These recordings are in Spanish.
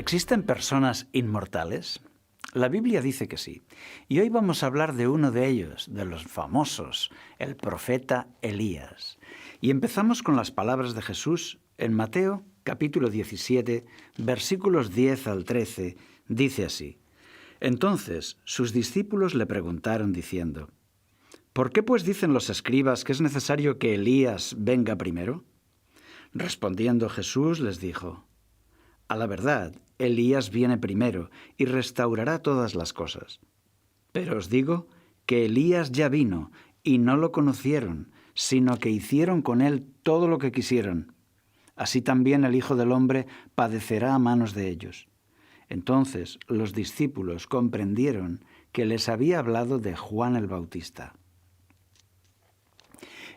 ¿Existen personas inmortales? La Biblia dice que sí. Y hoy vamos a hablar de uno de ellos, de los famosos, el profeta Elías. Y empezamos con las palabras de Jesús en Mateo capítulo 17, versículos 10 al 13, dice así. Entonces sus discípulos le preguntaron diciendo, ¿por qué pues dicen los escribas que es necesario que Elías venga primero? Respondiendo Jesús les dijo, a la verdad, Elías viene primero y restaurará todas las cosas. Pero os digo que Elías ya vino y no lo conocieron, sino que hicieron con él todo lo que quisieron. Así también el Hijo del Hombre padecerá a manos de ellos. Entonces los discípulos comprendieron que les había hablado de Juan el Bautista.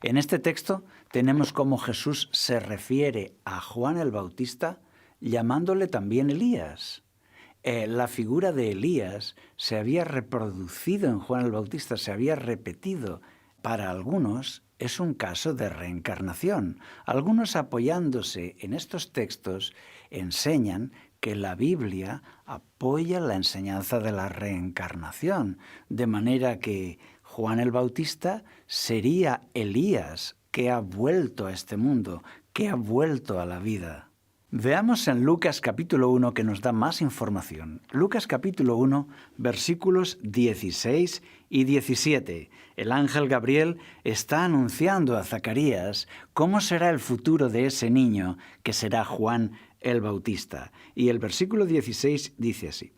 En este texto tenemos cómo Jesús se refiere a Juan el Bautista llamándole también Elías. La figura de Elías se había reproducido en Juan el Bautista, se había repetido. Para algunos es un caso de reencarnación. Algunos, apoyándose en estos textos, enseñan que la Biblia apoya la enseñanza de la reencarnación, de manera que Juan el Bautista sería Elías que ha vuelto a este mundo, que ha vuelto a la vida. Veamos en Lucas capítulo 1 que nos da más información. Lucas capítulo 1, versículos 16 y 17. El ángel Gabriel está anunciando a Zacarías cómo será el futuro de ese niño que será Juan el Bautista. Y el versículo 16 dice así.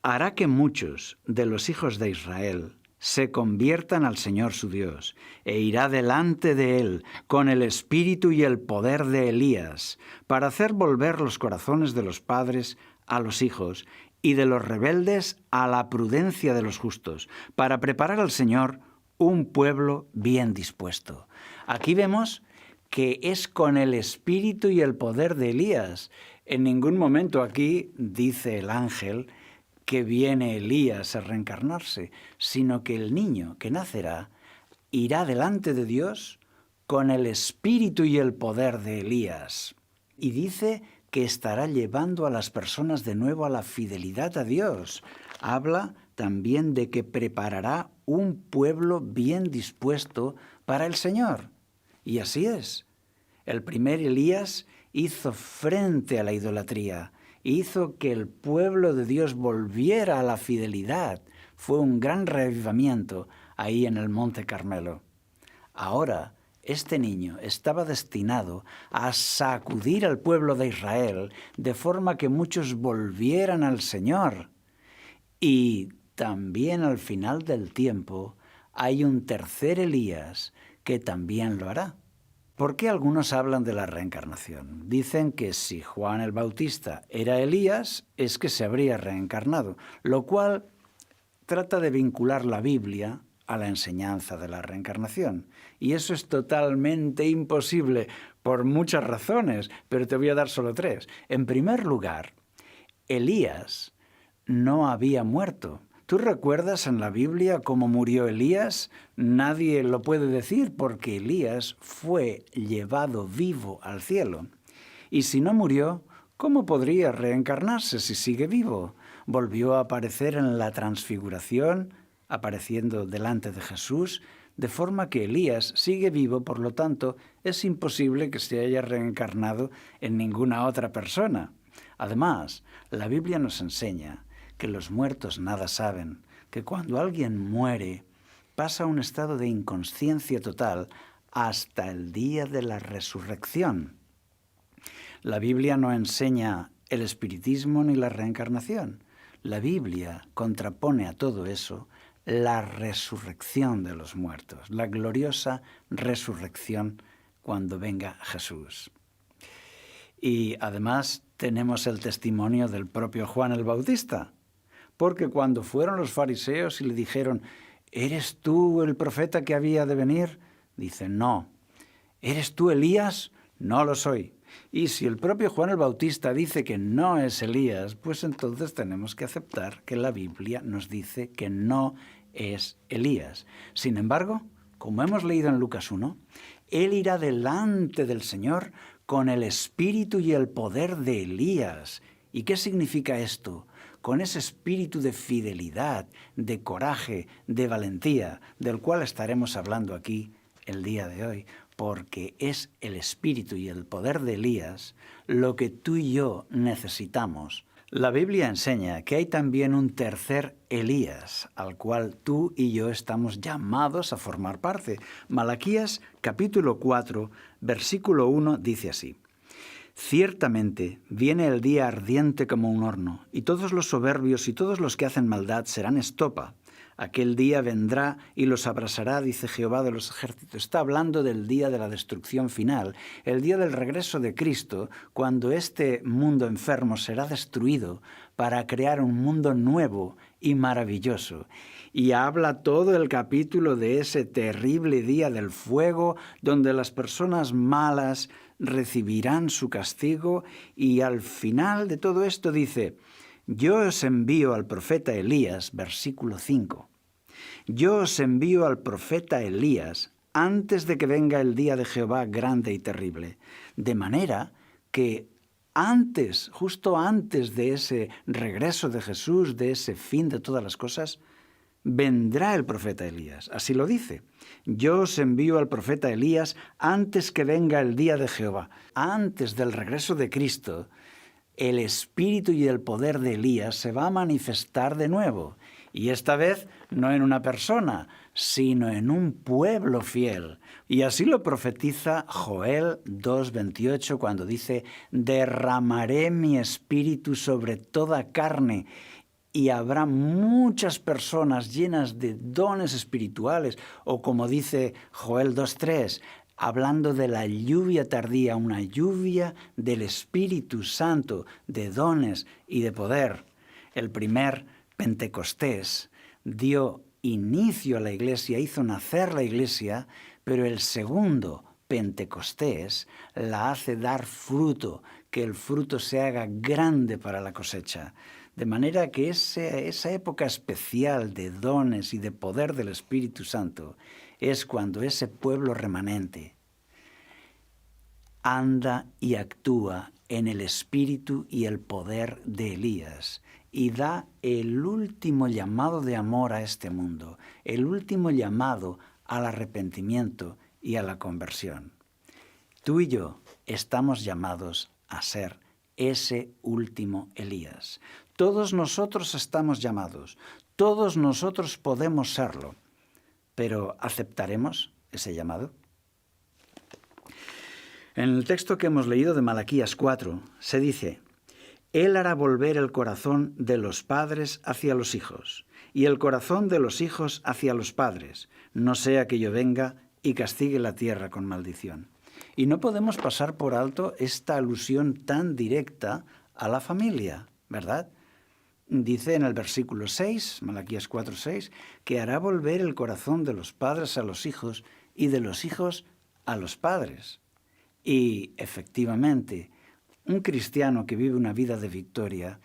Hará que muchos de los hijos de Israel se conviertan al Señor su Dios, e irá delante de él con el espíritu y el poder de Elías, para hacer volver los corazones de los padres a los hijos, y de los rebeldes a la prudencia de los justos, para preparar al Señor un pueblo bien dispuesto. Aquí vemos que es con el espíritu y el poder de Elías. En ningún momento aquí dice el ángel que viene Elías a reencarnarse, sino que el niño que nacerá irá delante de Dios con el espíritu y el poder de Elías. Y dice que estará llevando a las personas de nuevo a la fidelidad a Dios. Habla también de que preparará un pueblo bien dispuesto para el Señor. Y así es. El primer Elías hizo frente a la idolatría, hizo que el pueblo de Dios volviera a la fidelidad. Fue un gran reavivamiento ahí en el Monte Carmelo. Ahora, este niño estaba destinado a sacudir al pueblo de Israel de forma que muchos volvieran al Señor. Y también al final del tiempo hay un tercer Elías que también lo hará. ¿Por qué algunos hablan de la reencarnación? Dicen que si Juan el Bautista era Elías, es que se habría reencarnado, lo cual trata de vincular la Biblia a la enseñanza de la reencarnación. Y eso es totalmente imposible por muchas razones, pero te voy a dar solo tres. En primer lugar, Elías no había muerto. ¿Tú recuerdas en la Biblia cómo murió Elías? Nadie lo puede decir porque Elías fue llevado vivo al cielo. Y si no murió, ¿cómo podría reencarnarse si sigue vivo? Volvió a aparecer en la transfiguración, apareciendo delante de Jesús, de forma que Elías sigue vivo, por lo tanto, es imposible que se haya reencarnado en ninguna otra persona. Además, la Biblia nos enseña que los muertos nada saben, que cuando alguien muere pasa a un estado de inconsciencia total hasta el día de la resurrección. La Biblia no enseña el espiritismo ni la reencarnación. La Biblia contrapone a todo eso la resurrección de los muertos, la gloriosa resurrección cuando venga Jesús. Y además tenemos el testimonio del propio Juan el Bautista, porque cuando fueron los fariseos y le dijeron, ¿eres tú el profeta que había de venir? Dice, no. ¿Eres tú Elías? No lo soy. Y si el propio Juan el Bautista dice que no es Elías, pues entonces tenemos que aceptar que la Biblia nos dice que no es Elías. Sin embargo, como hemos leído en Lucas 1, él irá delante del Señor con el espíritu y el poder de Elías, ¿Y qué significa esto? Con ese espíritu de fidelidad, de coraje, de valentía, del cual estaremos hablando aquí el día de hoy, porque es el espíritu y el poder de Elías lo que tú y yo necesitamos. La Biblia enseña que hay también un tercer Elías, al cual tú y yo estamos llamados a formar parte. Malaquías capítulo 4, versículo 1 dice así: Ciertamente viene el día ardiente como un horno, y todos los soberbios y todos los que hacen maldad serán estopa. Aquel día vendrá y los abrasará, dice Jehová de los ejércitos. Está hablando del día de la destrucción final, el día del regreso de Cristo, cuando este mundo enfermo será destruido para crear un mundo nuevo y maravilloso. Y habla todo el capítulo de ese terrible día del fuego, donde las personas malas recibirán su castigo, y al final de todo esto dice: Yo os envío al profeta Elías, versículo 5. Yo os envío al profeta Elías antes de que venga el día de Jehová grande y terrible. De manera que justo antes de ese regreso de Jesús, de ese fin de todas las cosas, vendrá el profeta Elías. Así lo dice. Yo os envío al profeta Elías antes que venga el día de Jehová. Antes del regreso de Cristo, el espíritu y el poder de Elías se va a manifestar de nuevo. Y esta vez no en una persona, sino en un pueblo fiel. Y así lo profetiza Joel 2:28 cuando dice: derramaré mi espíritu sobre toda carne, y habrá muchas personas llenas de dones espirituales. O como dice Joel 2:3, hablando de la lluvia tardía, una lluvia del Espíritu Santo, de dones y de poder. El primer Pentecostés dio inicio a la iglesia, hizo nacer la iglesia, pero el segundo Pentecostés la hace dar fruto, que el fruto se haga grande para la cosecha. De manera que esa época especial de dones y de poder del Espíritu Santo es cuando ese pueblo remanente anda y actúa en el espíritu y el poder de Elías y da el último llamado de amor a este mundo, el último llamado al arrepentimiento y a la conversión. Tú y yo estamos llamados a ser ese último Elías. Todos nosotros estamos llamados, todos nosotros podemos serlo, pero ¿aceptaremos ese llamado? En el texto que hemos leído de Malaquías 4 se dice: Él hará volver el corazón de los padres hacia los hijos, y el corazón de los hijos hacia los padres, no sea que yo venga y castigue la tierra con maldición. Y no podemos pasar por alto esta alusión tan directa a la familia, ¿verdad? Dice en el versículo 6, Malaquías 4:6, que hará volver el corazón de los padres a los hijos y de los hijos a los padres. Y efectivamente, un cristiano que vive una vida de victoria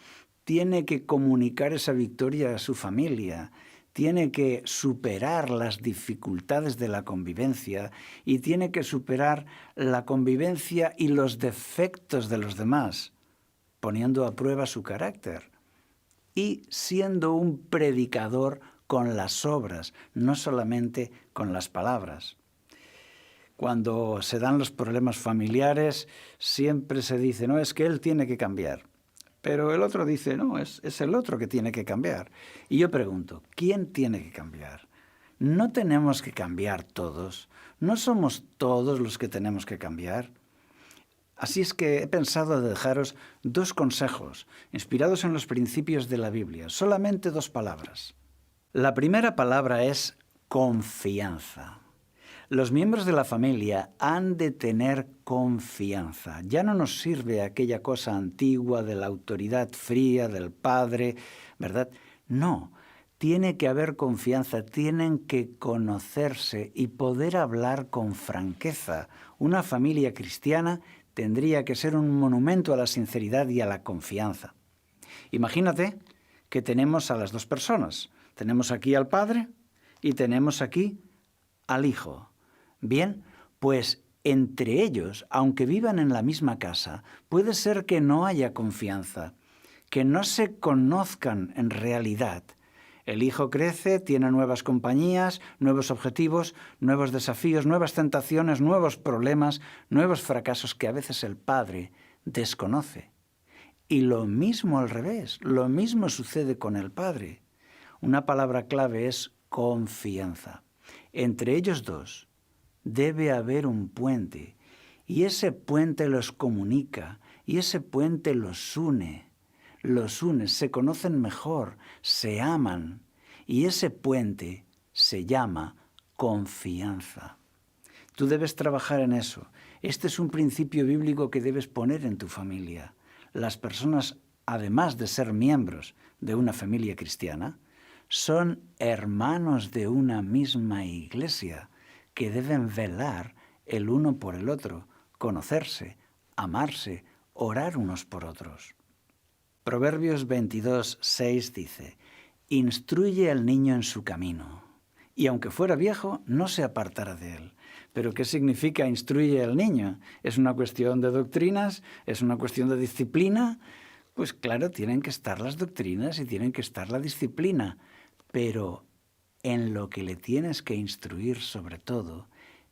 tiene que comunicar esa victoria a su familia, tiene que superar las dificultades de la convivencia y tiene que superar la convivencia y los defectos de los demás, poniendo a prueba su carácter y siendo un predicador con las obras, no solamente con las palabras. Cuando se dan los problemas familiares, siempre se dice: no, es que él tiene que cambiar. Pero el otro dice: no, es el otro que tiene que cambiar. Y yo pregunto, ¿quién tiene que cambiar? ¿No tenemos que cambiar todos? ¿No somos todos los que tenemos que cambiar? Así es que he pensado dejaros 2 consejos, inspirados en los principios de la Biblia, solamente 2 palabras. La primera palabra es confianza. Los miembros de la familia han de tener confianza. Ya no nos sirve aquella cosa antigua de la autoridad fría del padre, ¿verdad? No, tiene que haber confianza, tienen que conocerse y poder hablar con franqueza. Una familia cristiana tendría que ser un monumento a la sinceridad y a la confianza. Imagínate que tenemos a las 2 personas. Tenemos aquí al padre y tenemos aquí al hijo. Bien, pues entre ellos, aunque vivan en la misma casa, puede ser que no haya confianza. que no se conozcan en realidad. El hijo crece, tiene nuevas compañías, nuevos objetivos, nuevos desafíos, nuevas tentaciones, nuevos problemas, nuevos fracasos que a veces el padre desconoce. Y lo mismo al revés, lo mismo sucede con el padre. Una palabra clave es confianza. Entre ellos dos debe haber un puente, y ese puente los comunica, y ese puente los une, se conocen mejor, se aman, y ese puente se llama confianza. Tú debes trabajar en eso. Este es un principio bíblico que debes poner en tu familia. Las personas, además de ser miembros de una familia cristiana, son hermanos de una misma iglesia que deben velar el uno por el otro, conocerse, amarse, orar unos por otros. Proverbios 22:6 dice: «Instruye al niño en su camino, y aunque fuera viejo, no se apartará de él». ¿Pero qué significa instruye al niño? ¿Es una cuestión de doctrinas? ¿Es una cuestión de disciplina? Pues claro, tienen que estar las doctrinas y tienen que estar la disciplina, pero en lo que le tienes que instruir sobre todo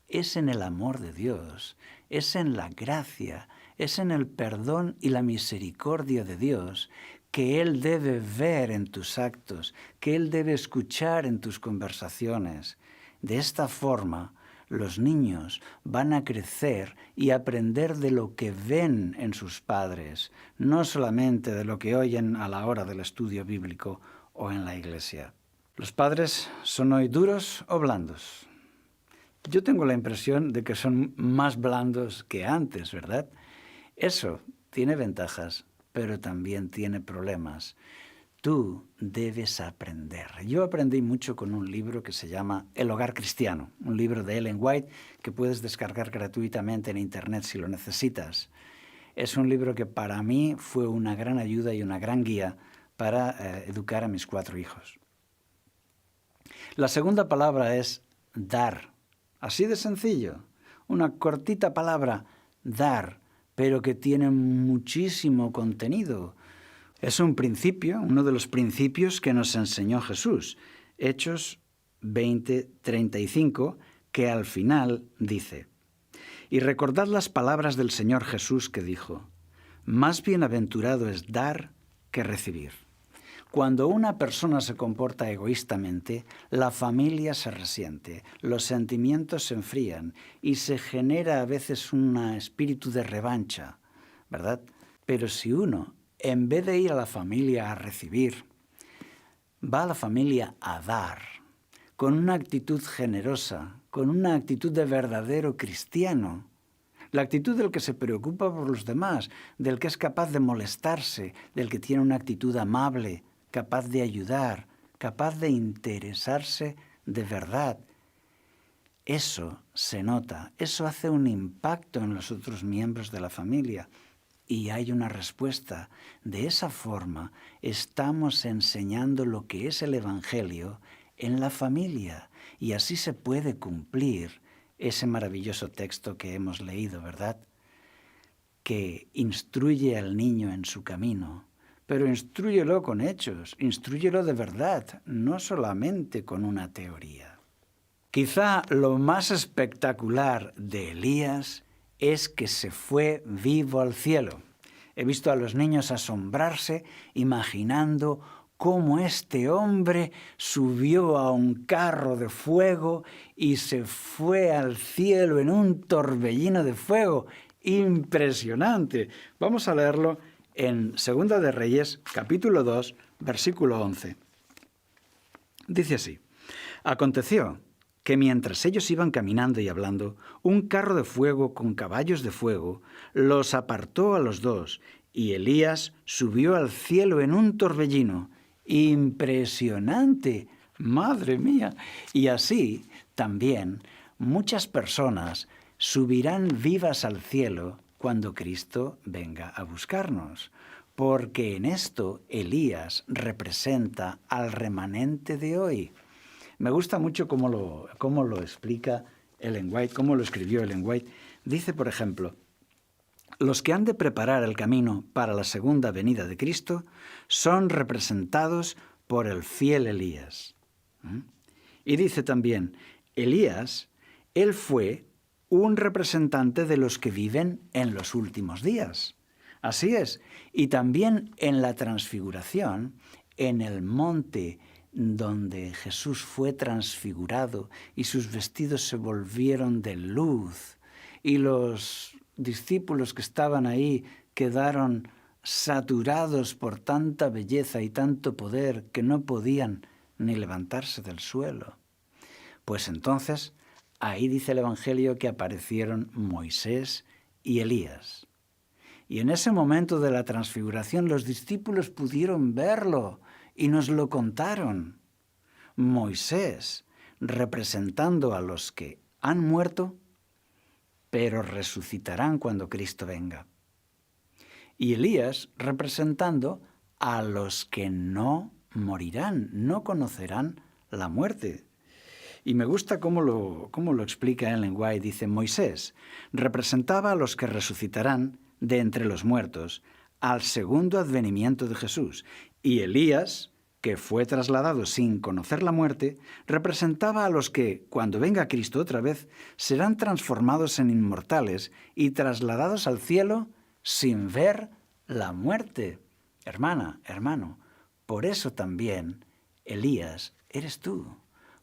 es en el amor de Dios, es en la gracia, es en el perdón y la misericordia de Dios que Él debe ver en tus actos, que Él debe escuchar en tus conversaciones. De esta forma, los niños van a crecer y aprender de lo que ven en sus padres, no solamente de lo que oyen a la hora del estudio bíblico o en la iglesia. ¿Los padres son hoy duros o blandos? Yo tengo la impresión de que son más blandos que antes, ¿verdad? Eso tiene ventajas, pero también tiene problemas. Tú debes aprender. Yo aprendí mucho con un libro que se llama El Hogar Cristiano, un libro de Ellen White que puedes descargar gratuitamente en Internet si lo necesitas. Es un libro que para mí fue una gran ayuda y una gran guía para educar a mis 4 hijos. La segunda palabra es dar. Así de sencillo. Una cortita palabra, dar, pero que tiene muchísimo contenido. Es un principio, uno de los principios que nos enseñó Jesús. Hechos 20:35, que al final dice: «Y recordad las palabras del Señor Jesús que dijo: más bienaventurado es dar que recibir». Cuando una persona se comporta egoístamente, la familia se resiente, los sentimientos se enfrían y se genera a veces un espíritu de revancha, ¿verdad? Pero si uno, en vez de ir a la familia a recibir, va a la familia a dar, con una actitud generosa, con una actitud de verdadero cristiano, la actitud del que se preocupa por los demás, del que es capaz de molestarse, del que tiene una actitud amable, capaz de ayudar, capaz de interesarse de verdad. Eso se nota, eso hace un impacto en los otros miembros de la familia y hay una respuesta. De esa forma estamos enseñando lo que es el Evangelio en la familia y así se puede cumplir ese maravilloso texto que hemos leído, ¿verdad? Que instruye al niño en su camino. Pero instrúyelo con hechos, instrúyelo de verdad, no solamente con una teoría. Quizá lo más espectacular de Elías es que se fue vivo al cielo. He visto a los niños asombrarse, imaginando cómo este hombre subió a un carro de fuego y se fue al cielo en un torbellino de fuego. Impresionante. Vamos a leerlo en Segunda de Reyes, capítulo 2, versículo 11. Dice así: «Aconteció que mientras ellos iban caminando y hablando, un carro de fuego con caballos de fuego los apartó a los dos, y Elías subió al cielo en un torbellino». Impresionante, madre mía. Y así también muchas personas subirán vivas al cielo cuando Cristo venga a buscarnos, porque en esto Elías representa al remanente de hoy. Me gusta mucho cómo lo explica Ellen White, cómo lo escribió Ellen White. Dice, por ejemplo, Los que han de preparar el camino para la segunda venida de Cristo son representados por el fiel Elías. Y dice también, Elías, él fue un representante de los que viven en los últimos días. Así es. Y también en la transfiguración, en el monte donde Jesús fue transfigurado y sus vestidos se volvieron de luz y los discípulos que estaban ahí quedaron saturados por tanta belleza y tanto poder que no podían ni levantarse del suelo. Pues entonces, ahí dice el Evangelio que aparecieron Moisés y Elías. Y en ese momento de la transfiguración los discípulos pudieron verlo y nos lo contaron. Moisés representando a los que han muerto, pero resucitarán cuando Cristo venga. Y Elías representando a los que no morirán, no conocerán la muerte. Y me gusta cómo lo explica Ellen White. Dice, Moisés representaba a los que resucitarán de entre los muertos al segundo advenimiento de Jesús. Y Elías, que fue trasladado sin conocer la muerte, representaba a los que, cuando venga Cristo otra vez, serán transformados en inmortales y trasladados al cielo sin ver la muerte. Hermana, hermano, por eso también, Elías, eres tú,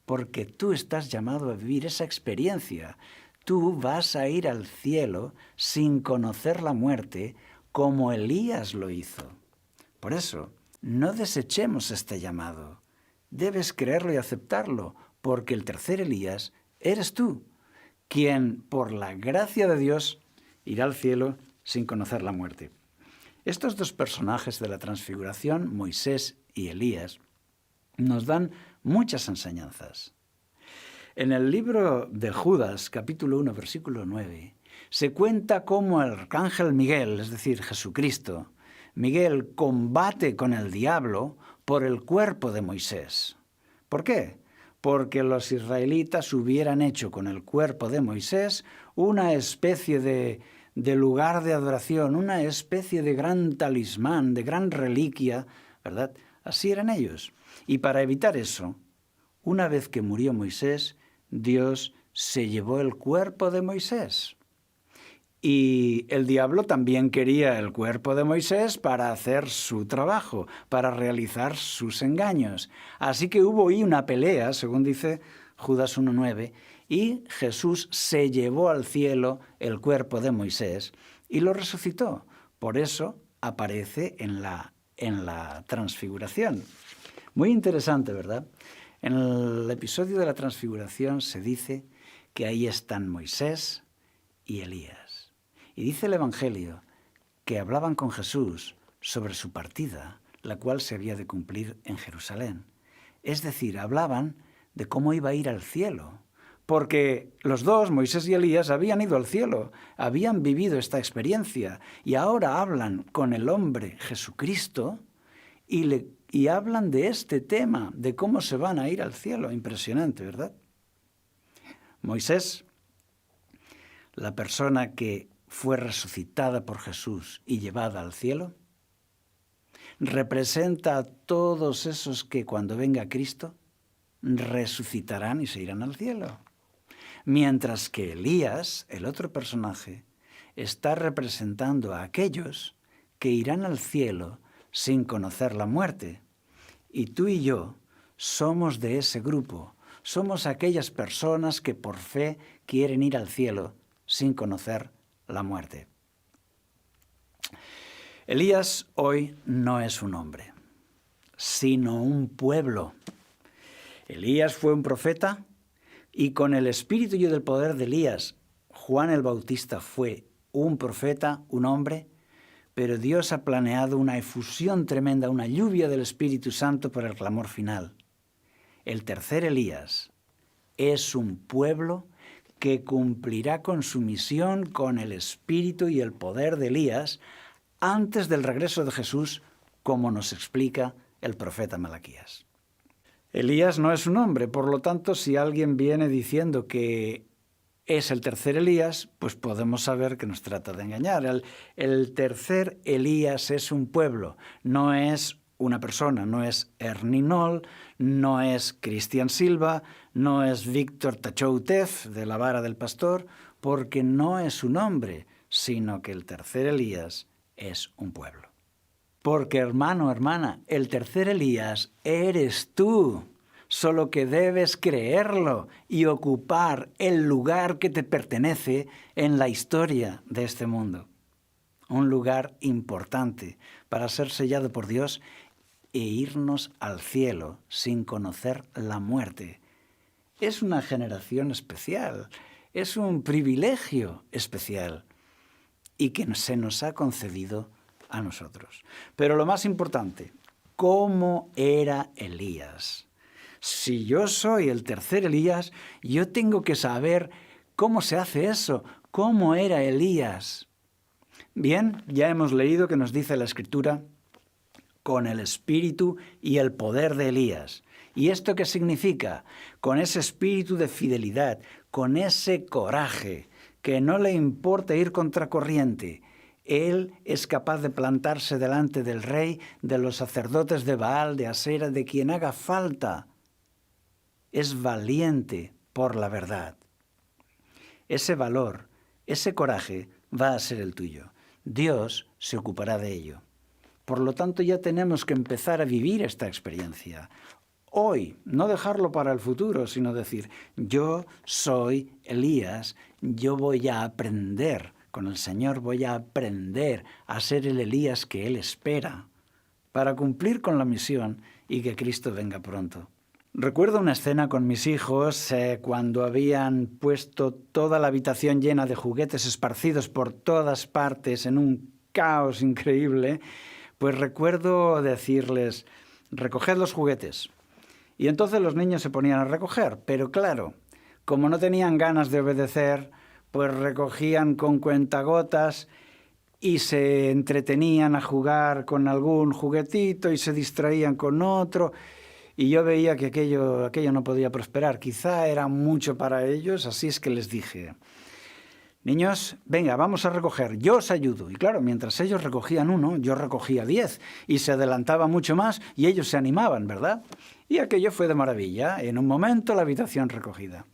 porque tú estás llamado a vivir esa experiencia. Tú vas a ir al cielo sin conocer la muerte, como Elías lo hizo. Por eso, no desechemos este llamado. Debes creerlo y aceptarlo, porque el tercer Elías eres tú, quien, por la gracia de Dios, irá al cielo sin conocer la muerte. Estos dos personajes de la transfiguración, Moisés y Elías, nos dan muchas enseñanzas. En el libro de Judas, capítulo 1, versículo 9, se cuenta cómo el arcángel Miguel, es decir, Jesucristo, Miguel combate con el diablo por el cuerpo de Moisés. ¿Por qué? Porque los israelitas hubieran hecho con el cuerpo de Moisés una especie de lugar de adoración, una especie de gran talismán, de gran reliquia, ¿verdad? Así eran ellos. Y para evitar eso, una vez que murió Moisés, Dios se llevó el cuerpo de Moisés. Y el diablo también quería el cuerpo de Moisés para hacer su trabajo, para realizar sus engaños. Así que hubo ahí una pelea, según dice Judas 1:9, y Jesús se llevó al cielo el cuerpo de Moisés y lo resucitó. Por eso aparece en la transfiguración. Muy interesante, ¿verdad? En el episodio de la transfiguración se dice que ahí están Moisés y Elías. Y dice el Evangelio que hablaban con Jesús sobre su partida, la cual se había de cumplir en Jerusalén. Es decir, hablaban de cómo iba a ir al cielo, porque los dos, Moisés y Elías, habían ido al cielo, habían vivido esta experiencia y ahora hablan con el hombre Jesucristo y hablan de este tema, de cómo se van a ir al cielo. Impresionante, ¿verdad? Moisés, la persona que fue resucitada por Jesús y llevada al cielo, representa a todos esos que cuando venga Cristo resucitarán y se irán al cielo. Mientras que Elías, el otro personaje, está representando a aquellos que irán al cielo sin conocer la muerte. Y tú y yo somos de ese grupo, somos aquellas personas que por fe quieren ir al cielo sin conocer la muerte. Elías hoy no es un hombre, sino un pueblo. Elías fue un profeta y con el espíritu y el poder de Elías, Juan el Bautista fue un profeta, un hombre, pero Dios ha planeado una efusión tremenda, una lluvia del Espíritu Santo para el clamor final. El tercer Elías es un pueblo que cumplirá con su misión con el espíritu y el poder de Elías antes del regreso de Jesús, como nos explica el profeta Malaquías. Elías no es un hombre, por lo tanto, si alguien viene diciendo que es el tercer Elías, pues podemos saber que nos trata de engañar. El tercer Elías es un pueblo, no es una persona, no es Erninol, no es Cristian Silva, no es Víctor Tachoutef de la vara del pastor, porque no es un hombre, sino que el tercer Elías es un pueblo. Porque hermano, hermana, el tercer Elías eres tú. Solo que debes creerlo y ocupar el lugar que te pertenece en la historia de este mundo. Un lugar importante para ser sellado por Dios e irnos al cielo sin conocer la muerte. Es una generación especial, es un privilegio especial y que se nos ha concedido a nosotros. Pero lo más importante, ¿cómo era Elías? Si yo soy el tercer Elías, yo tengo que saber cómo se hace eso, cómo era Elías. Bien, ya hemos leído que nos dice la Escritura, con el espíritu y el poder de Elías. ¿Y esto qué significa? Con ese espíritu de fidelidad, con ese coraje, que no le importa ir contracorriente. Él es capaz de plantarse delante del rey, de los sacerdotes de Baal, de Asera, de quien haga falta. Es valiente por la verdad. Ese valor, ese coraje va a ser el tuyo. Dios se ocupará de ello. Por lo tanto, ya tenemos que empezar a vivir esta experiencia. Hoy, no dejarlo para el futuro, sino decir, yo soy Elías, yo voy a aprender con el Señor, voy a aprender a ser el Elías que Él espera para cumplir con la misión y que Cristo venga pronto. Recuerdo una escena con mis hijos cuando habían puesto toda la habitación llena de juguetes esparcidos por todas partes en un caos increíble. Pues recuerdo decirles, recoged los juguetes. Y entonces los niños se ponían a recoger, pero claro, como no tenían ganas de obedecer, pues recogían con cuentagotas y se entretenían a jugar con algún juguetito y se distraían con otro. Y yo veía que aquello no podía prosperar. Quizá era mucho para ellos, así es que les dije, niños, venga, vamos a recoger, yo os ayudo. Y claro, mientras ellos recogían uno, yo recogía 10 y se adelantaba mucho más y ellos se animaban, ¿verdad? Y aquello fue de maravilla, en un momento la habitación recogida.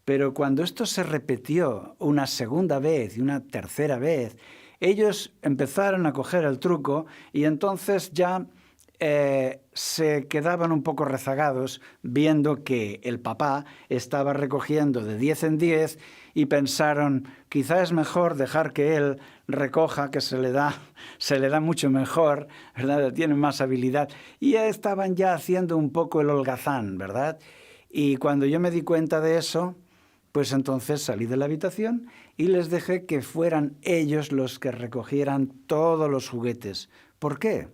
Pero cuando esto se repitió una segunda vez y una tercera vez, ellos empezaron a coger el truco y entonces ya se quedaban un poco rezagados viendo que el papá estaba recogiendo de 10 en 10 y pensaron, quizá es mejor dejar que él recoja, que se le da mucho mejor, ¿verdad? Tiene más habilidad. Y ya estaban ya haciendo un poco el holgazán, ¿verdad? Y cuando yo me di cuenta de eso, pues entonces salí de la habitación y les dejé que fueran ellos los que recogieran todos los juguetes. ¿Por qué?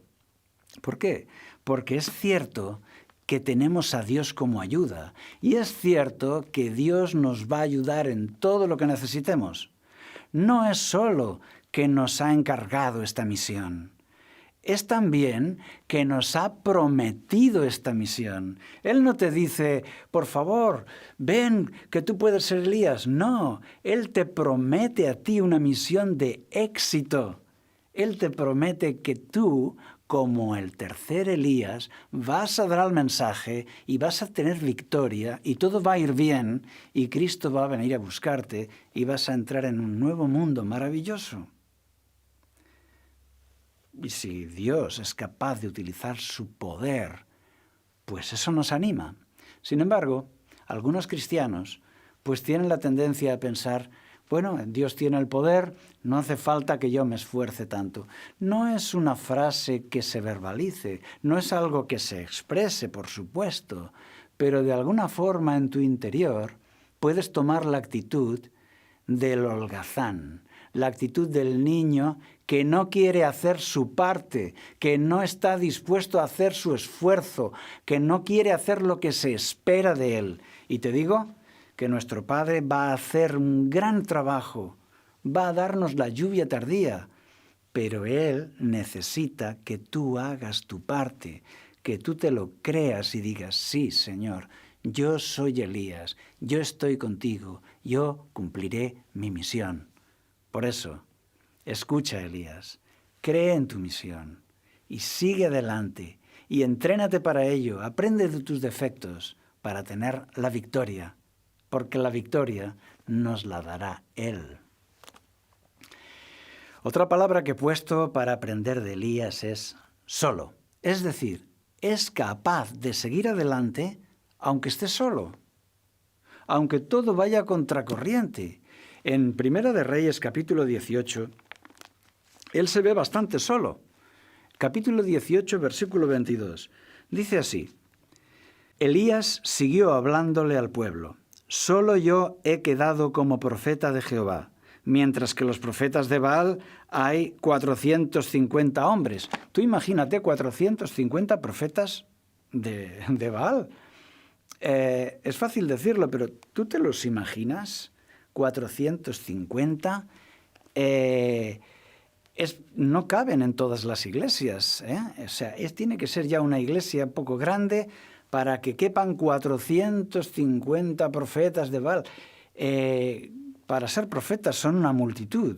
¿Por qué? Porque es cierto que tenemos a Dios como ayuda y es cierto que Dios nos va a ayudar en todo lo que necesitemos. No es solo que nos ha encargado esta misión, es también que nos ha prometido esta misión. Él no te dice, por favor, ven, que tú puedes ser Elías. No, Él te promete a ti una misión de éxito. Él te promete que tú, como el tercer Elías, vas a dar el mensaje y vas a tener victoria y todo va a ir bien y Cristo va a venir a buscarte y vas a entrar en un nuevo mundo maravilloso. Y si Dios es capaz de utilizar su poder, pues eso nos anima. Sin embargo, algunos cristianos pues tienen la tendencia a pensar, bueno, Dios tiene el poder, no hace falta que yo me esfuerce tanto. No es una frase que se verbalice, no es algo que se exprese, por supuesto, pero de alguna forma en tu interior puedes tomar la actitud del holgazán, la actitud del niño que no quiere hacer su parte, que no está dispuesto a hacer su esfuerzo, que no quiere hacer lo que se espera de él. Y te digo que nuestro Padre va a hacer un gran trabajo, va a darnos la lluvia tardía, pero Él necesita que tú hagas tu parte, que tú te lo creas y digas, sí, Señor, yo soy Elías, yo estoy contigo, yo cumpliré mi misión. Por eso, escucha, Elías, cree en tu misión y sigue adelante y entrénate para ello, aprende de tus defectos para tener la victoria, porque la victoria nos la dará Él. Otra palabra que he puesto para aprender de Elías es solo, es decir, es capaz de seguir adelante aunque esté solo, aunque todo vaya contracorriente. En Primera de Reyes, capítulo 18, él se ve bastante solo. Capítulo 18, versículo 22. Dice así: Elías siguió hablándole al pueblo. Solo yo he quedado como profeta de Jehová, mientras que los profetas de Baal hay 450 hombres. Tú imagínate 450 profetas de Baal. Es fácil decirlo, pero ¿tú te los imaginas? 450 no caben en todas las iglesias, ¿eh? O sea, tiene que ser ya una iglesia un poco grande para que quepan 450 profetas de Baal. Para ser profetas son una multitud.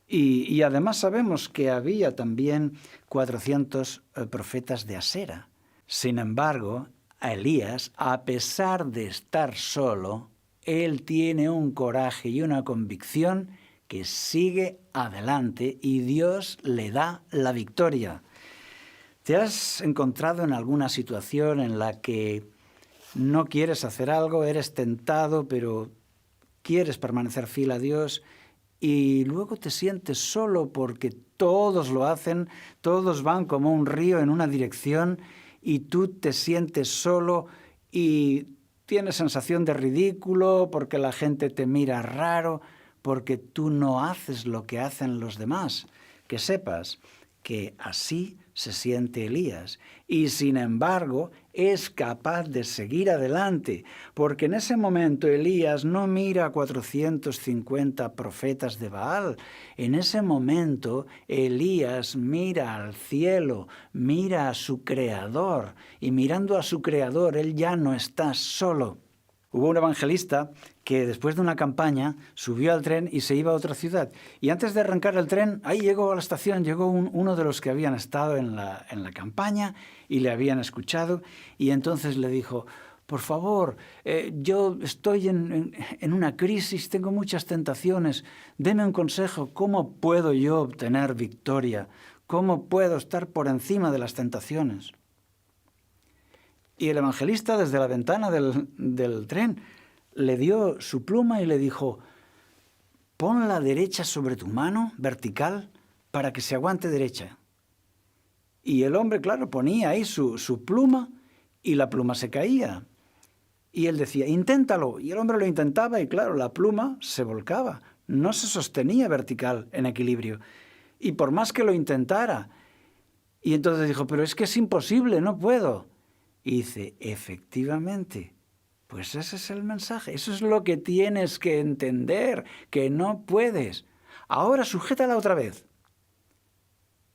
Y además sabemos que había también 400 profetas de Asera. Sin embargo, a Elías, a pesar de estar solo, él tiene un coraje y una convicción que sigue adelante y Dios le da la victoria. ¿Te has encontrado en alguna situación en la que no quieres hacer algo, eres tentado, pero quieres permanecer fiel a Dios y luego te sientes solo porque todos lo hacen, todos van como un río en una dirección y tú te sientes solo y tienes sensación de ridículo porque la gente te mira raro, porque tú no haces lo que hacen los demás? Que sepas que así se siente Elías y sin embargo es capaz de seguir adelante, porque en ese momento Elías no mira a 450 profetas de Baal. En ese momento Elías mira al cielo, mira a su Creador, y mirando a su Creador él ya no está solo. Hubo un evangelista que después de una campaña subió al tren y se iba a otra ciudad. Y antes de arrancar el tren, ahí llegó a la estación, llegó uno de los que habían estado en la campaña y le habían escuchado. Y entonces le dijo: por favor, yo estoy en una crisis, tengo muchas tentaciones. Deme un consejo, ¿cómo puedo yo obtener victoria? ¿Cómo puedo estar por encima de las tentaciones? Y el evangelista desde la ventana del tren le dio su pluma y le dijo: pon la derecha sobre tu mano vertical para que se aguante derecha. Y el hombre, claro, ponía ahí su pluma y la pluma se caía. Y él decía: inténtalo. Y el hombre lo intentaba y claro, la pluma se volcaba. No se sostenía vertical en equilibrio. Y por más que lo intentara. Y entonces dijo: pero es que es imposible, no puedo. Y dice: efectivamente, pues ese es el mensaje, eso es lo que tienes que entender, que no puedes. Ahora sujétala otra vez.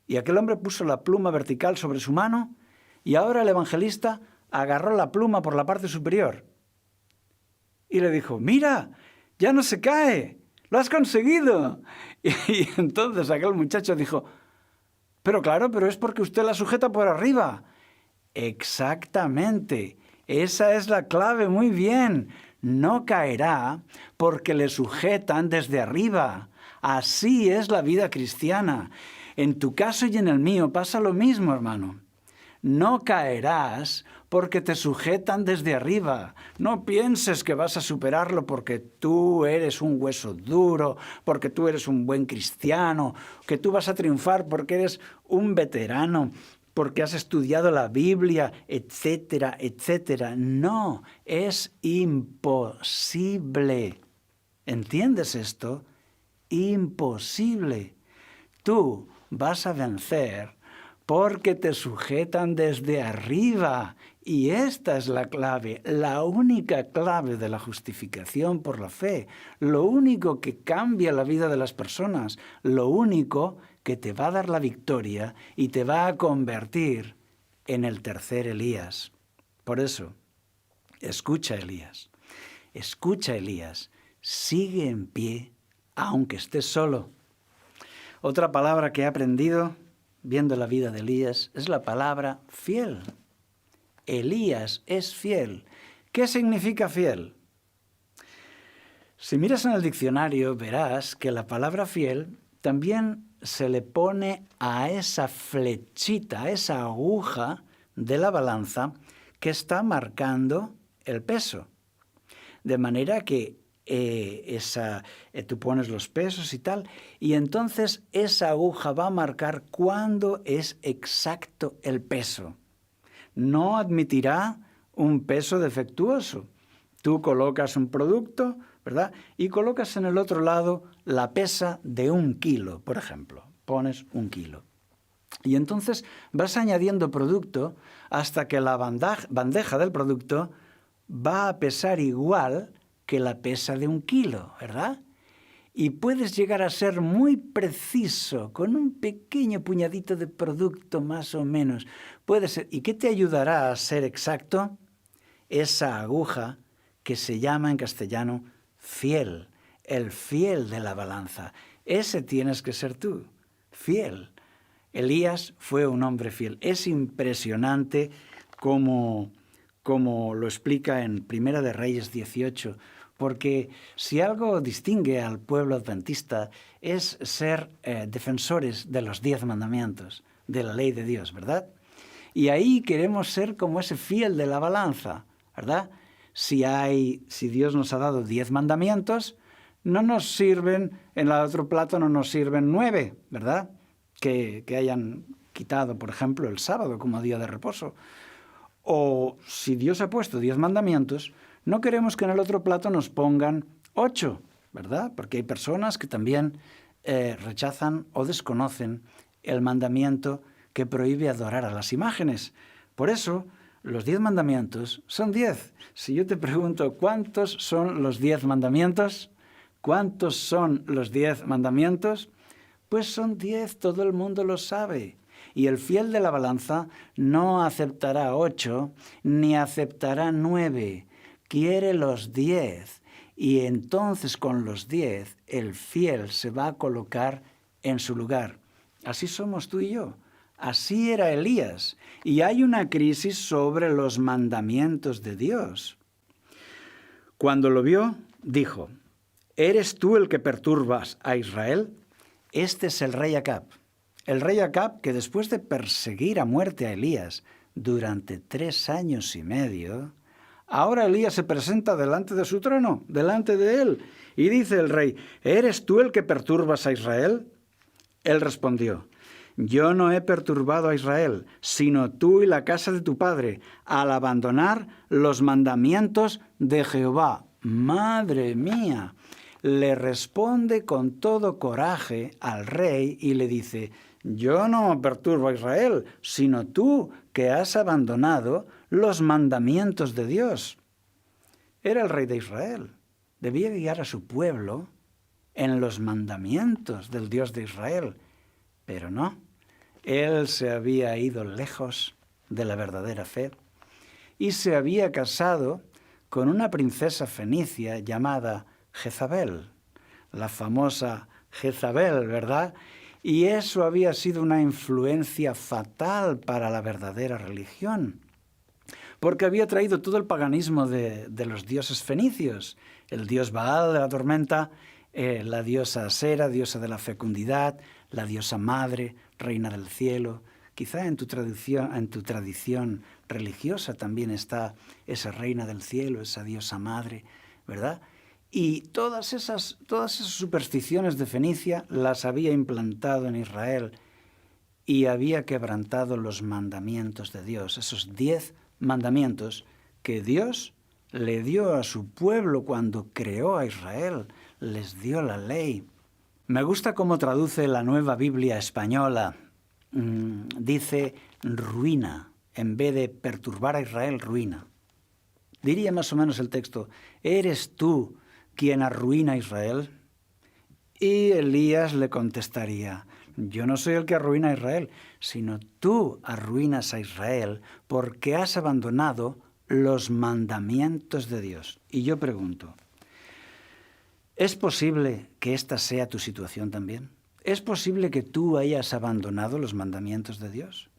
Y aquel hombre puso la pluma vertical sobre su mano y ahora el evangelista agarró la pluma por la parte superior. Y le dijo: mira, ya no se cae, lo has conseguido. Y entonces aquel muchacho dijo: pero claro, pero es porque usted la sujeta por arriba. Exactamente, esa es la clave, muy bien. No caerá porque le sujetan desde arriba. Así es la vida cristiana. En tu caso y en el mío pasa lo mismo, hermano. No caerás porque te sujetan desde arriba. No pienses que vas a superarlo porque tú eres un hueso duro, porque tú eres un buen cristiano, que tú vas a triunfar porque eres un veterano, porque has estudiado la Biblia, etcétera, etcétera. No, es imposible. ¿Entiendes esto? Imposible. Tú vas a vencer porque te sujetan desde arriba. Y esta es la clave, la única clave de la justificación por la fe. Lo único que cambia la vida de las personas, lo único que te va a dar la victoria y te va a convertir en el tercer Elías. Por eso, Escucha, Elías. Escucha, Elías. Sigue en pie, aunque estés solo. Otra palabra que he aprendido viendo la vida de Elías es la palabra fiel. Elías es fiel. ¿Qué significa fiel? Si miras en el diccionario verás que la palabra fiel también se le pone a esa flechita, a esa aguja de la balanza que está marcando el peso. De manera que tú pones los pesos y tal, y entonces esa aguja va a marcar cuándo es exacto el peso. No admitirá un peso defectuoso. Tú colocas un producto, ¿verdad? Y colocas en el otro lado la pesa de 1 kilo, por ejemplo. Pones 1 kilo. Y entonces vas añadiendo producto hasta que la bandeja del producto va a pesar igual que la pesa de 1 kilo, ¿verdad? Y puedes llegar a ser muy preciso con un pequeño puñadito de producto más o menos. Puede ser. ¿Y qué te ayudará a ser exacto? Esa aguja que se llama en castellano fiel, el fiel de la balanza. Ese tienes que ser tú, fiel. Elías fue un hombre fiel. Es impresionante como lo explica en Primera de Reyes 18, porque si algo distingue al pueblo adventista es ser defensores de los 10 mandamientos, de la ley de Dios, ¿verdad? Y ahí queremos ser como ese fiel de la balanza, ¿verdad? Si Dios nos ha dado 10 mandamientos, no nos sirven, en el otro plato no nos sirven 9, ¿verdad? Que hayan quitado, por ejemplo, el sábado como día de reposo. O si Dios ha puesto 10 mandamientos, no queremos que en el otro plato nos pongan 8, ¿verdad? Porque hay personas que también rechazan o desconocen el mandamiento que prohíbe adorar a las imágenes. Por eso, los 10 mandamientos son 10. Si yo te pregunto, ¿cuántos son los 10 mandamientos? ¿Cuántos son los 10 mandamientos? Pues son 10, todo el mundo lo sabe. Y el fiel de la balanza no aceptará 8, ni aceptará 9. Quiere los 10. Y entonces con los 10, el fiel se va a colocar en su lugar. Así somos tú y yo. Así era Elías. Y hay una crisis sobre los mandamientos de Dios. Cuando lo vio, dijo, ¿eres tú el que perturbas a Israel? Este es el rey Acab. El rey Acab, que después de perseguir a muerte a Elías durante 3 años y medio, ahora Elías se presenta delante de su trono, delante de él, y dice el rey, ¿eres tú el que perturbas a Israel? Él respondió, yo no he perturbado a Israel, sino tú y la casa de tu padre, al abandonar los mandamientos de Jehová. ¡Madre mía! Le responde con todo coraje al rey y le dice, yo no perturbo a Israel, sino tú que has abandonado los mandamientos de Dios. Era el rey de Israel. Debía guiar a su pueblo en los mandamientos del Dios de Israel. Pero no, él se había ido lejos de la verdadera fe y se había casado con una princesa fenicia llamada Jezabel, la famosa Jezabel, ¿verdad? Y eso había sido una influencia fatal para la verdadera religión, porque había traído todo el paganismo de los dioses fenicios, el dios Baal de la tormenta, la diosa Asera, diosa de la fecundidad, la diosa madre, reina del cielo. Quizá en tu tradición religiosa también está esa reina del cielo, esa diosa madre, ¿verdad? Y todas esas supersticiones de Fenicia las había implantado en Israel y había quebrantado los mandamientos de Dios, esos 10 mandamientos que Dios le dio a su pueblo cuando creó a Israel, les dio la ley. Me gusta cómo traduce la Nueva Biblia Española. Dice ruina, en vez de perturbar a Israel, ruina. Diría más o menos el texto, ¿eres tú quien arruina a Israel? Y Elías le contestaría, yo no soy el que arruina a Israel, sino tú arruinas a Israel porque has abandonado los mandamientos de Dios. Y yo pregunto, ¿es posible que esta sea tu situación también? ¿Es posible que tú hayas abandonado los mandamientos de Dios?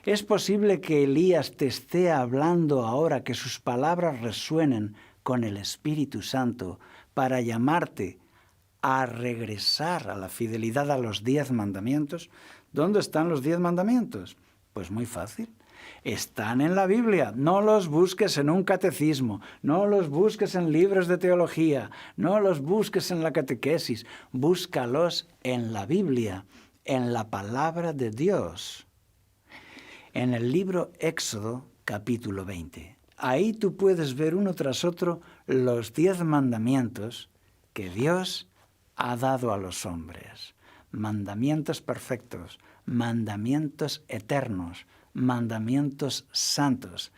¿Es posible que Elías te esté hablando ahora, que sus palabras resuenen con el Espíritu Santo para llamarte a regresar a la fidelidad a los 10 mandamientos? ¿Dónde están los 10 mandamientos? Pues muy fácil. Están en la Biblia. No los busques en un catecismo, no los busques en libros de teología, no los busques en la catequesis. Búscalos en la Biblia, en la palabra de Dios. En el libro Éxodo, capítulo 20. Ahí tú puedes ver uno tras otro los 10 mandamientos que Dios ha dado a los hombres. Mandamientos perfectos, mandamientos eternos, mandamientos santos.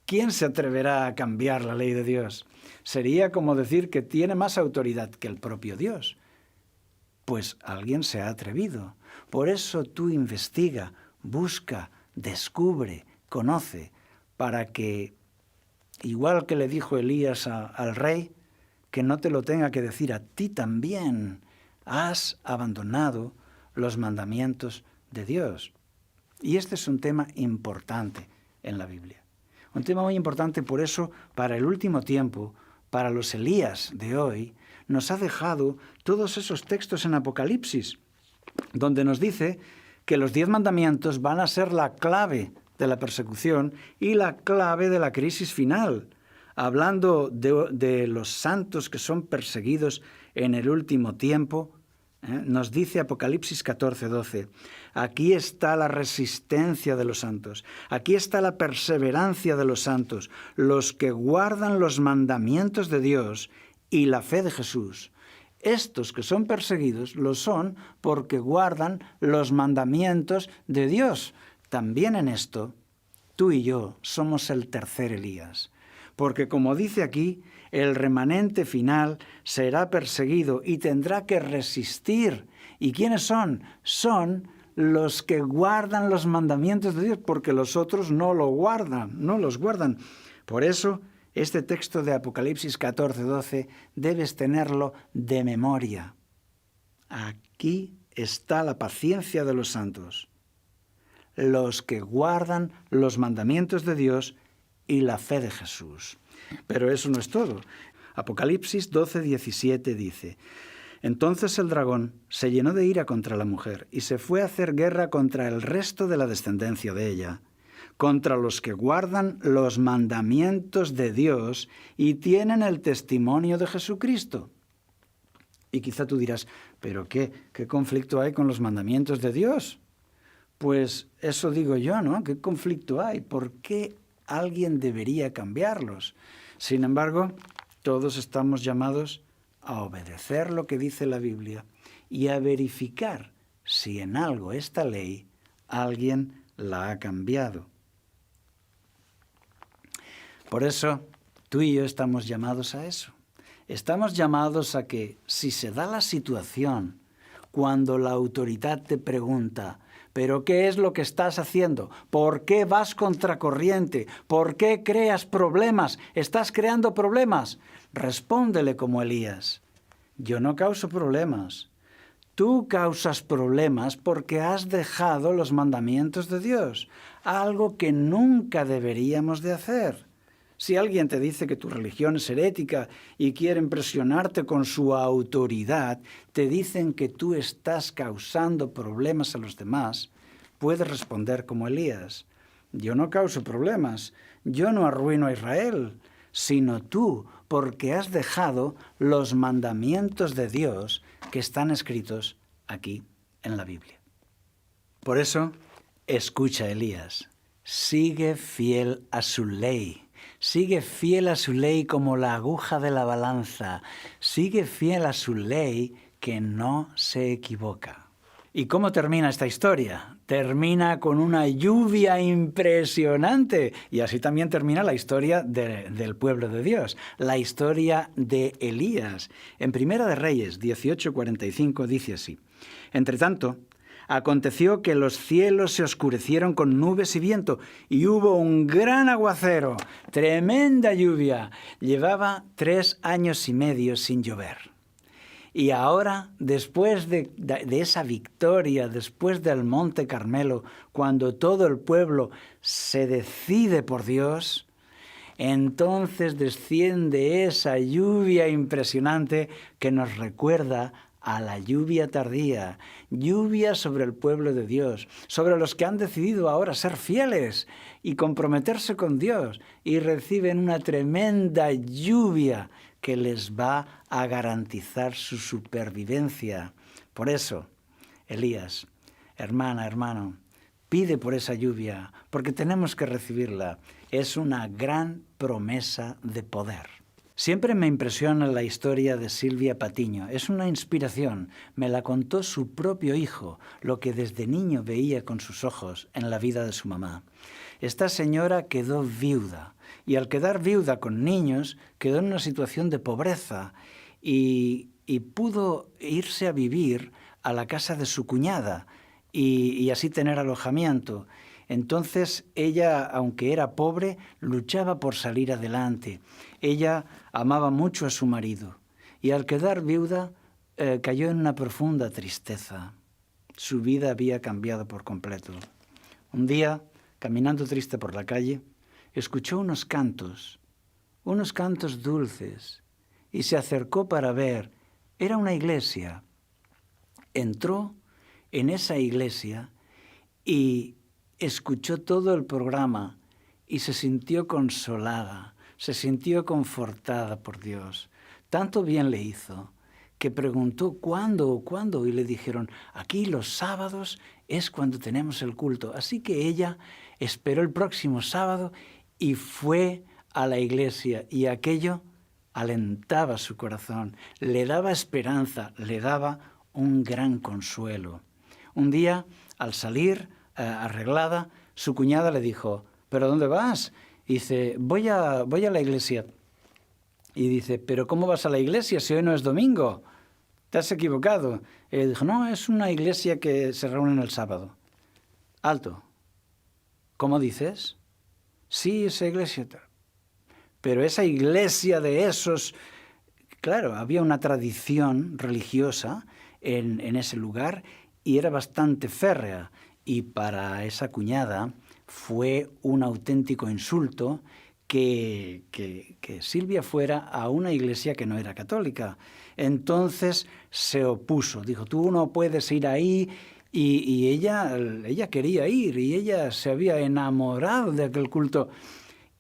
¿Quién se atreverá a cambiar la ley de Dios? Sería como decir que tiene más autoridad que el propio Dios. Pues alguien se ha atrevido. Por eso tú investiga, busca, descubre, conoce, para que, igual que le dijo Elías al rey, que no te lo tenga que decir a ti también. Has abandonado los mandamientos de Dios. Y este es un tema importante en la Biblia. Un tema muy importante, por eso, para el último tiempo, para los Elías de hoy, nos ha dejado todos esos textos en Apocalipsis, donde nos dice que los 10 mandamientos van a ser la clave de la persecución y la clave de la crisis final. Hablando de los santos que son perseguidos en el último tiempo, nos dice Apocalipsis 14:12, aquí está la resistencia de los santos, aquí está la perseverancia de los santos, los que guardan los mandamientos de Dios y la fe de Jesús. Estos que son perseguidos lo son porque guardan los mandamientos de Dios. También en esto, tú y yo somos el tercer Elías. Porque como dice aquí, el remanente final será perseguido y tendrá que resistir. ¿Y quiénes son? Son los que guardan los mandamientos de Dios, porque los otros no los guardan. Por eso, este texto de Apocalipsis 14:12 debes tenerlo de memoria. Aquí está la paciencia de los santos, los que guardan los mandamientos de Dios y la fe de Jesús. Pero eso no es todo. Apocalipsis 12:17 dice, entonces el dragón se llenó de ira contra la mujer y se fue a hacer guerra contra el resto de la descendencia de ella, contra los que guardan los mandamientos de Dios y tienen el testimonio de Jesucristo. Y quizá tú dirás, ¿pero qué conflicto hay con los mandamientos de Dios? Pues eso digo yo, ¿no? ¿Qué conflicto hay? ¿Por qué alguien debería cambiarlos? Sin embargo, todos estamos llamados a obedecer lo que dice la Biblia y a verificar si en algo esta ley alguien la ha cambiado. Por eso, tú y yo estamos llamados a eso. Estamos llamados a que, si se da la situación, cuando la autoridad te pregunta, ¿pero qué es lo que estás haciendo? ¿Por qué vas contracorriente? ¿Por qué creas problemas? ¿Estás creando problemas? Respóndele como Elías. Yo no causo problemas. Tú causas problemas porque has dejado los mandamientos de Dios, algo que nunca deberíamos de hacer. Si alguien te dice que tu religión es herética y quieren presionarte con su autoridad, te dicen que tú estás causando problemas a los demás, puedes responder como Elías. Yo no causo problemas, yo no arruino a Israel, sino tú, porque has dejado los mandamientos de Dios que están escritos aquí en la Biblia. Por eso, escucha, Elías, sigue fiel a su ley. Sigue fiel a su ley como la aguja de la balanza. Sigue fiel a su ley que no se equivoca. ¿Y cómo termina esta historia? Termina con una lluvia impresionante. Y así también termina la historia del pueblo de Dios, la historia de Elías. En Primera de Reyes 18:45 dice así: Entretanto, Aconteció que los cielos se oscurecieron con nubes y viento, y hubo un gran aguacero, tremenda lluvia. Llevaba 3 años y medio sin llover. Y ahora, después de esa victoria, después del Monte Carmelo, cuando todo el pueblo se decide por Dios, entonces desciende esa lluvia impresionante que nos recuerda a la lluvia tardía, lluvia sobre el pueblo de Dios, sobre los que han decidido ahora ser fieles y comprometerse con Dios y reciben una tremenda lluvia que les va a garantizar su supervivencia. Por eso, Elías, hermana, hermano, pide por esa lluvia, porque tenemos que recibirla. Es una gran promesa de poder. Siempre me impresiona la historia de Silvia Patiño. Es una inspiración. Me la contó su propio hijo, lo que desde niño veía con sus ojos en la vida de su mamá. Esta señora quedó viuda y al quedar viuda con niños quedó en una situación de pobreza y pudo irse a vivir a la casa de su cuñada y así tener alojamiento. Entonces ella, aunque era pobre, luchaba por salir adelante. Ella amaba mucho a su marido y al quedar viuda cayó en una profunda tristeza. Su vida había cambiado por completo. Un día, caminando triste por la calle, escuchó unos cantos dulces, y se acercó para ver. Era una iglesia. Entró en esa iglesia y escuchó todo el programa y se sintió consolada, se sintió confortada por Dios. Tanto bien le hizo que preguntó ¿cuándo? Y le dijeron, aquí los sábados es cuando tenemos el culto. Así que ella esperó el próximo sábado y fue a la iglesia, y aquello alentaba su corazón, le daba esperanza, le daba un gran consuelo. Un día, al salir arreglada, su cuñada le dijo, ¿pero dónde vas? Y dice, voy a la iglesia. Y dice, ¿pero cómo vas a la iglesia si hoy no es domingo? Te has equivocado. Y dijo, no, es una iglesia que se reúne el sábado. Alto. ¿Cómo dices? Sí, esa iglesia. Pero esa iglesia de esos... Claro, había una tradición religiosa en ese lugar y era bastante férrea. Y para esa cuñada fue un auténtico insulto que Silvia fuera a una iglesia que no era católica. Entonces se opuso, dijo, tú no puedes ir ahí, y ella quería ir, y ella se había enamorado de aquel culto,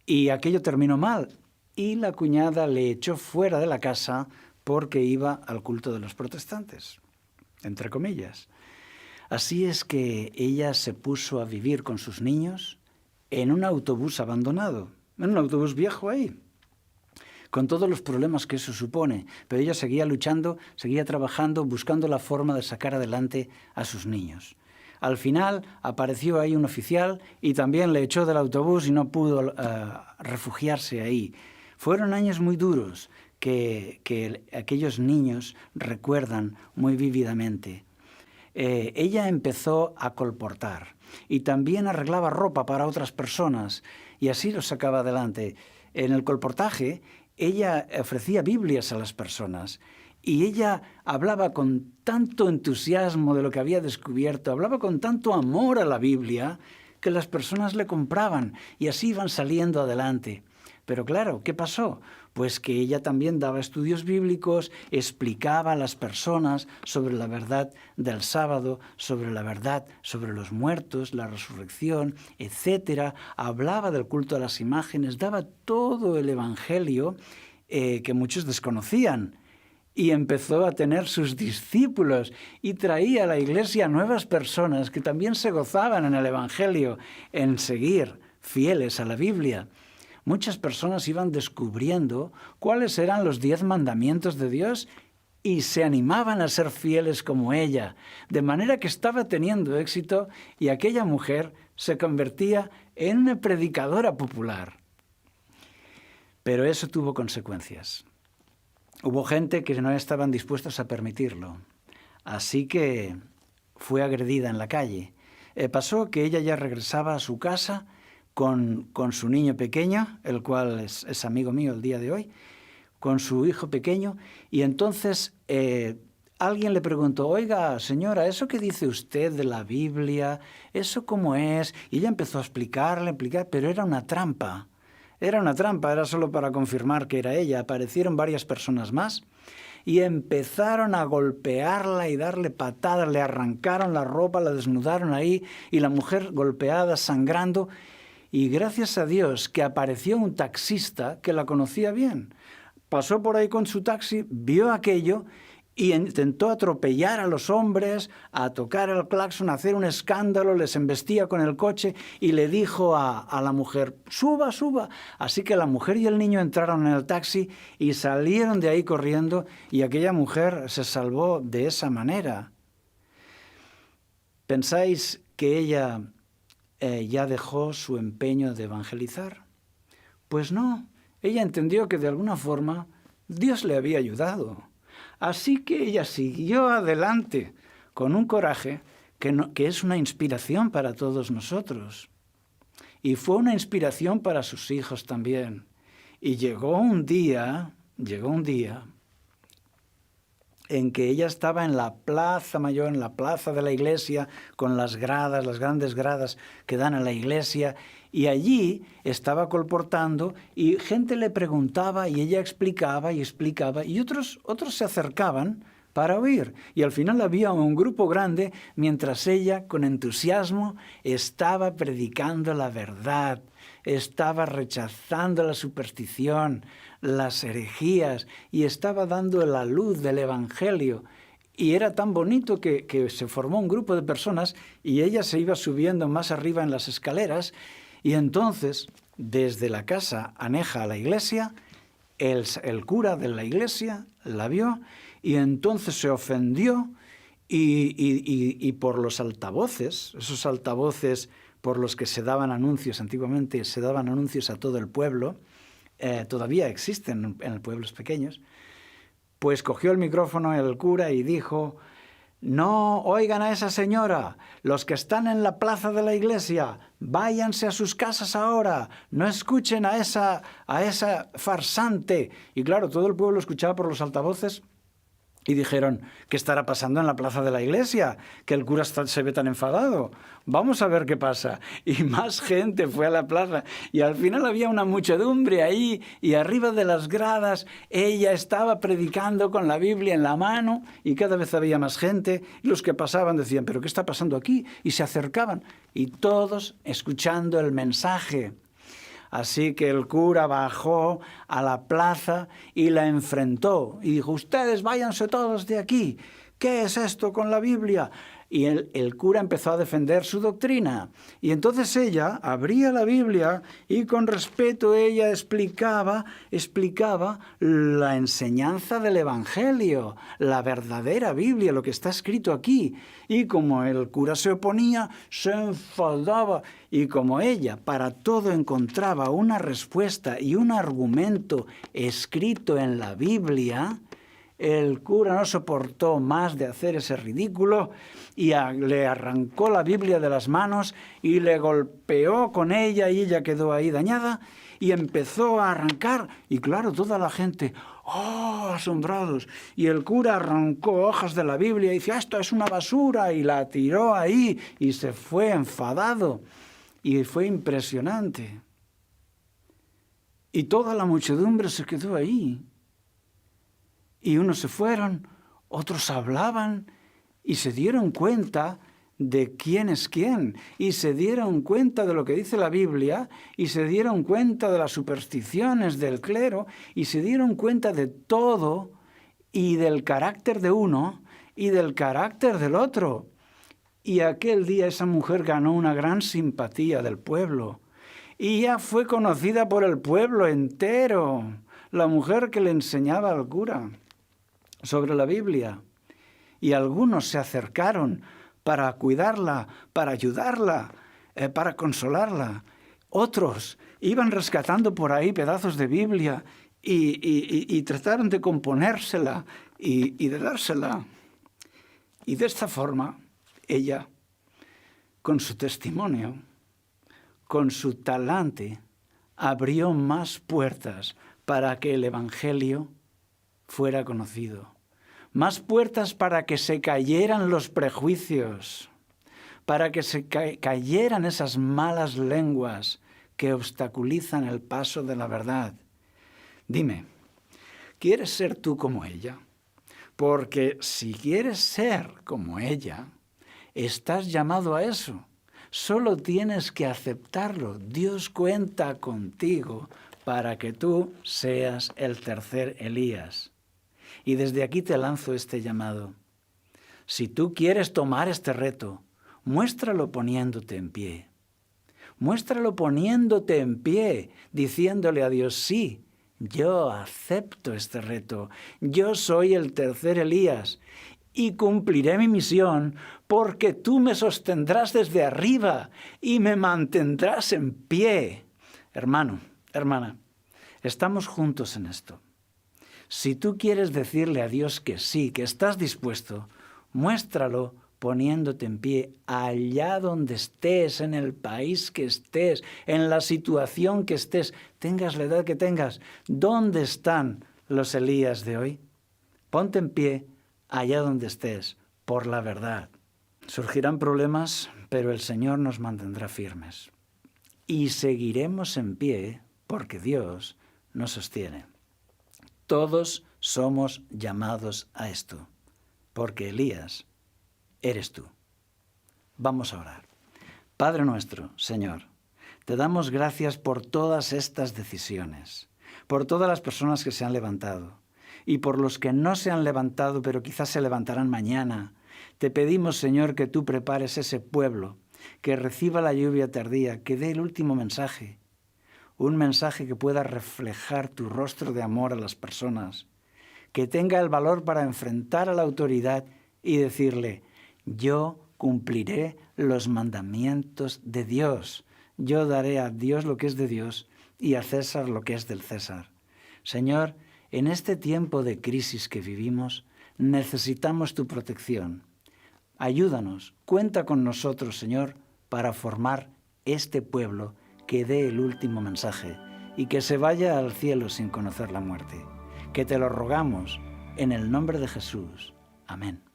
y aquello terminó mal, y la cuñada le echó fuera de la casa porque iba al culto de los protestantes, entre comillas. Así es que ella se puso a vivir con sus niños en un autobús abandonado, en un autobús viejo ahí, con todos los problemas que eso supone. Pero ella seguía luchando, seguía trabajando, buscando la forma de sacar adelante a sus niños. Al final apareció ahí un oficial y también le echó del autobús y no pudo refugiarse ahí. Fueron años muy duros que aquellos niños recuerdan muy vívidamente. Ella empezó a colportar y también arreglaba ropa para otras personas y así los sacaba adelante. En el colportaje ella ofrecía Biblias a las personas y ella hablaba con tanto entusiasmo de lo que había descubierto, hablaba con tanto amor a la Biblia que las personas le compraban y así iban saliendo adelante. Pero claro, ¿qué pasó? Pues que ella también daba estudios bíblicos, explicaba a las personas sobre la verdad del sábado, sobre la verdad sobre los muertos, la resurrección, etc. Hablaba del culto a las imágenes, daba todo el evangelio que muchos desconocían. Y empezó a tener sus discípulos y traía a la iglesia nuevas personas que también se gozaban en el evangelio, en seguir fieles a la Biblia. Muchas personas iban descubriendo cuáles eran los 10 mandamientos de Dios y se animaban a ser fieles como ella, de manera que estaba teniendo éxito y aquella mujer se convertía en una predicadora popular. Pero eso tuvo consecuencias. Hubo gente que no estaban dispuestos a permitirlo. Así que fue agredida en la calle. Pasó que ella ya regresaba a su casa con su niño pequeño, el cual es amigo mío el día de hoy, con su hijo pequeño, y entonces alguien le preguntó, oiga, señora, ¿eso que dice usted de la Biblia, eso cómo es? Y ella empezó a explicar, pero era una trampa. Era solo para confirmar que era ella. Aparecieron varias personas más y empezaron a golpearla y darle patadas, le arrancaron la ropa, la desnudaron ahí, y la mujer golpeada, sangrando. Y gracias a Dios que apareció un taxista que la conocía bien. Pasó por ahí con su taxi, vio aquello y intentó atropellar a los hombres, a tocar el claxon, a hacer un escándalo, les embestía con el coche y le dijo a la mujer, suba, suba. Así que la mujer y el niño entraron en el taxi y salieron de ahí corriendo, y aquella mujer se salvó de esa manera. ¿Pensáis que ella ya dejó su empeño de evangelizar? Pues no, ella entendió que de alguna forma Dios le había ayudado. Así que ella siguió adelante con un coraje que es una inspiración para todos nosotros. Y fue una inspiración para sus hijos también. Y llegó un día en que ella estaba en la plaza mayor, en la plaza de la iglesia, con las gradas, las grandes gradas que dan a la iglesia, y allí estaba colportando y gente le preguntaba y ella explicaba y otros se acercaban para oír. Y al final había un grupo grande mientras ella, con entusiasmo, estaba predicando la verdad, estaba rechazando la superstición, las herejías, y estaba dando la luz del Evangelio. Y era tan bonito que se formó un grupo de personas y ella se iba subiendo más arriba en las escaleras, y entonces, desde la casa aneja a la iglesia, el cura de la iglesia la vio y entonces se ofendió y por los altavoces, esos altavoces por los que se daban anuncios, antiguamente se daban anuncios a todo el pueblo, todavía existen en pueblos pequeños, pues cogió el micrófono el cura y dijo, no oigan a esa señora, los que están en la plaza de la iglesia, váyanse a sus casas ahora, no escuchen a esa farsante. Y claro, todo el pueblo escuchaba por los altavoces y dijeron, ¿qué estará pasando en la plaza de la iglesia? Que el cura se ve tan enfadado. Vamos a ver qué pasa. Y más gente fue a la plaza. Y al final había una muchedumbre ahí, y arriba de las gradas ella estaba predicando con la Biblia en la mano, y cada vez había más gente. Y los que pasaban decían, ¿pero qué está pasando aquí? Y se acercaban, y todos escuchando el mensaje. Así que el cura bajó a la plaza y la enfrentó y dijo, ustedes váyanse todos de aquí, ¿qué es esto con la Biblia? Y el cura empezó a defender su doctrina. Y entonces ella abría la Biblia y con respeto ella explicaba la enseñanza del Evangelio, la verdadera Biblia, lo que está escrito aquí. Y como el cura se oponía, se enfadaba. Y como ella para todo encontraba una respuesta y un argumento escrito en la Biblia, el cura no soportó más de hacer ese ridículo y le arrancó la Biblia de las manos y le golpeó con ella, y ella quedó ahí dañada y empezó a arrancar. Y claro, toda la gente, ¡oh!, asombrados. Y el cura arrancó hojas de la Biblia y dice, esto es una basura, y la tiró ahí y se fue enfadado. Y fue impresionante. Y toda la muchedumbre se quedó ahí. Y unos se fueron, otros hablaban y se dieron cuenta de quién es quién. Y se dieron cuenta de lo que dice la Biblia, y se dieron cuenta de las supersticiones del clero, y se dieron cuenta de todo, y del carácter de uno y del carácter del otro. Y aquel día esa mujer ganó una gran simpatía del pueblo. Y ya fue conocida por el pueblo entero, la mujer que le enseñaba al cura sobre la Biblia. Y algunos se acercaron para cuidarla, para ayudarla, para consolarla. Otros iban rescatando por ahí pedazos de Biblia y trataron de componérsela y de dársela. Y de esta forma, Ella, con su testimonio, con su talante, abrió más puertas para que el Evangelio fuera conocido. Más puertas para que se cayeran los prejuicios, para que se cayeran esas malas lenguas que obstaculizan el paso de la verdad. Dime, ¿quieres ser tú como ella? Porque si quieres ser como ella, estás llamado a eso. Solo tienes que aceptarlo. Dios cuenta contigo para que tú seas el tercer Elías. Y desde aquí te lanzo este llamado. Si tú quieres tomar este reto, muéstralo poniéndote en pie. Muéstralo poniéndote en pie, diciéndole a Dios, sí, yo acepto este reto. Yo soy el tercer Elías y cumpliré mi misión porque tú me sostendrás desde arriba y me mantendrás en pie. Hermano, hermana, estamos juntos en esto. Si tú quieres decirle a Dios que sí, que estás dispuesto, muéstralo poniéndote en pie allá donde estés, en el país que estés, en la situación que estés, tengas la edad que tengas. ¿Dónde están los Elías de hoy? Ponte en pie allá donde estés, por la verdad. Surgirán problemas, pero el Señor nos mantendrá firmes. Y seguiremos en pie porque Dios nos sostiene. Todos somos llamados a esto, porque Elías eres tú. Vamos a orar. Padre nuestro, Señor, te damos gracias por todas estas decisiones, por todas las personas que se han levantado y por los que no se han levantado, pero quizás se levantarán mañana. Te pedimos, Señor, que tú prepares ese pueblo, que reciba la lluvia tardía, que dé el último mensaje, un mensaje que pueda reflejar tu rostro de amor a las personas, que tenga el valor para enfrentar a la autoridad y decirle, yo cumpliré los mandamientos de Dios. Yo daré a Dios lo que es de Dios y a César lo que es del César. Señor, en este tiempo de crisis que vivimos, necesitamos tu protección. Ayúdanos, cuenta con nosotros, Señor, para formar este pueblo que dé el último mensaje y que se vaya al cielo sin conocer la muerte. Que te lo rogamos en el nombre de Jesús. Amén.